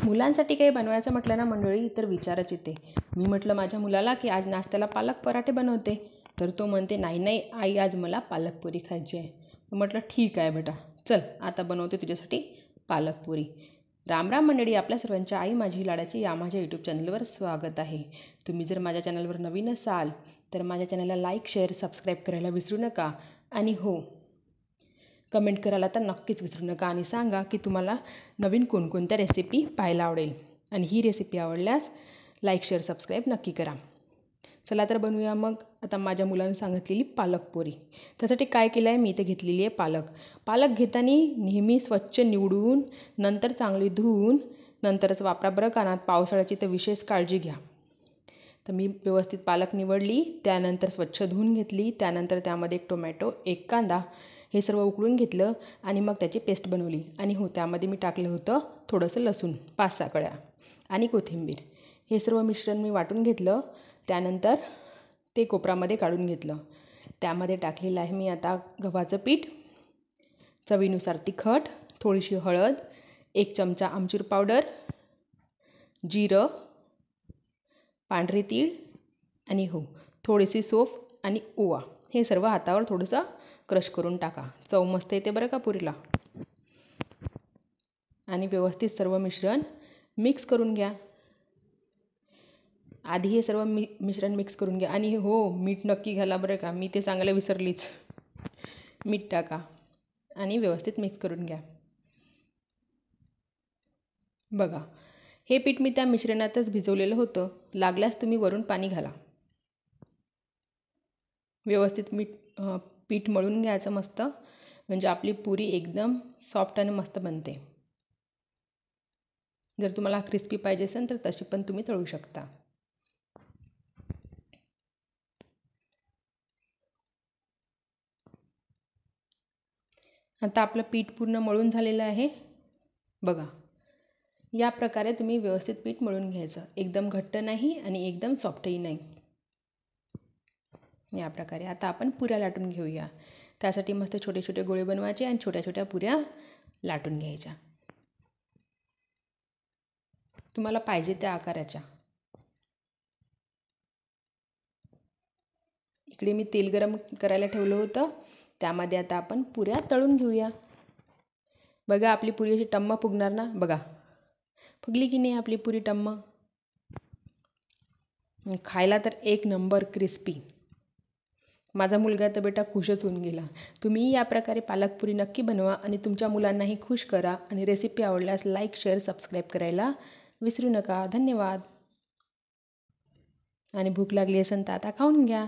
मुलांसाठी काही बनवायचं म्हटलं ना मंडळी तर विचारच येते. मी म्हटलं माझ्या मुलाला की आज नाश्त्याला पालक पराठे बनवते, तर तो म्हणते नाही नाही आई आज मला पालकपुरी खायची आहे. तर म्हटलं ठीक आहे बेटा, चल आता बनवते तुझ्यासाठी पालकपुरी. राम राम मंडळी, आपल्या सर्वांच्या आई माझी लाडाची या माझ्या यूट्यूब चॅनलवर स्वागत आहे. तुम्ही जर माझ्या चॅनलवर नवीन असाल तर माझ्या चॅनलला लाईक शेअर सबस्क्राईब करायला विसरू नका. आणि हो, कमेंट करायला तर नक्कीच विसरू नका आणि सांगा की तुम्हाला नवीन कोणकोणत्या रेसिपी पाहायला आवडेल. आणि ही रेसिपी आवडल्यास लाईक शेअर सबस्क्राईब नक्की करा. चला तर बनवूया मग आता माझ्या मुलांनी सांगितलेली पालकपुरी. त्यासाठी काय केलं आहे, मी इथे घेतलेली आहे पालक घेताना नेहमी स्वच्छ निवडून नंतर चांगली धुवून नंतरच वापरा बरं का. ना पावसाळ्याची तर विशेष काळजी घ्या. तर मी व्यवस्थित पालक निवडली, त्यानंतर स्वच्छ धुवून घेतली, त्यानंतर त्यामध्ये एक टोमॅटो, एक कांदा हे सर्व उकळून घेतलं आणि मग त्याची पेस्ट बनवली. आणि हो, त्यामध्ये मी टाकलं होतं थोडंसं लसूण 5-6 कळ्या आणि कोथिंबीर. हे सर्व मिश्रण मी वाटून घेतलं. त्यानंतर ते कोपरामध्ये काढून घेतलं. त्यामध्ये टाकलेलं आहे मी आता गव्हाचं पीठ, चवीनुसार तिखट, थोडीशी हळद, 1 चमचा आमचूर पावडर, जिरं, पांढरे तीळ आणि हो थोडीशी सौंफ आणि ओवा. हे सर्व हातावर थोडंसं क्रश करून टाका. चव मस्त येते बरं का पुरीला. आणि व्यवस्थित सर्व मिश्रण मिक्स करून घ्या. आधी हे सर्व मिश्रण मिक्स करून घ्या. आणि हो, मीठ नक्की घाला बरं का, मी ते सांगायला विसरलीच. मीठ टाका आणि व्यवस्थित मिक्स करून घ्या. बघा, हे पीठ मी त्या मिश्रणातच भिजवलेलं होतं. लागल्यास तुम्ही वरून पाणी घाला. व्यवस्थित पीठ मळून घ्यायचं मस्त, म्हणजे आपली पुरी एकदम सॉफ्ट आणि मस्त बनते. जर तुम्हाला क्रिस्पी पाहिजे असेल तर तशी पण तुम्ही तळू शकता. आता आपलं पीठ पूर्ण मळून झालेलं आहे. बघा, या प्रकारे तुम्ही व्यवस्थित पीठ मळून घ्यायचं. एकदम घट्ट नाही आणि एकदम सॉफ्टही नाही. या प्रकारे आता आपण पुऱ्या लाटून घेऊया. त्यासाठी मस्त छोटे छोटे गोळे बनवायचे आणि छोट्या छोट्या पुऱ्या लाटून घ्यायच्या, तुम्हाला पाहिजे त्या आकाराच्या. इकडे मी तेल गरम करायला ठेवलं होतं. त्यामध्ये आता आपण पुऱ्या तळून घेऊया. बघा, आपली पुरी अशी टम्म फुगणार ना. बघा, फुगली की नाही आपली पुरी टम्म. खायला तर एक नंबर क्रिस्पी. माझा मुलगा तर बेटा खुशच होऊन गेला. तुम्ही या प्रकारे पालकपुरी नक्की बनवा आणि तुमच्या मुलांनाही खुश करा. आणि रेसिपी आवडल्यास लाईक शेअर सबस्क्राईब करायला विसरू नका. धन्यवाद. आणि भूक लागली असेल तर आता खाऊन घ्या.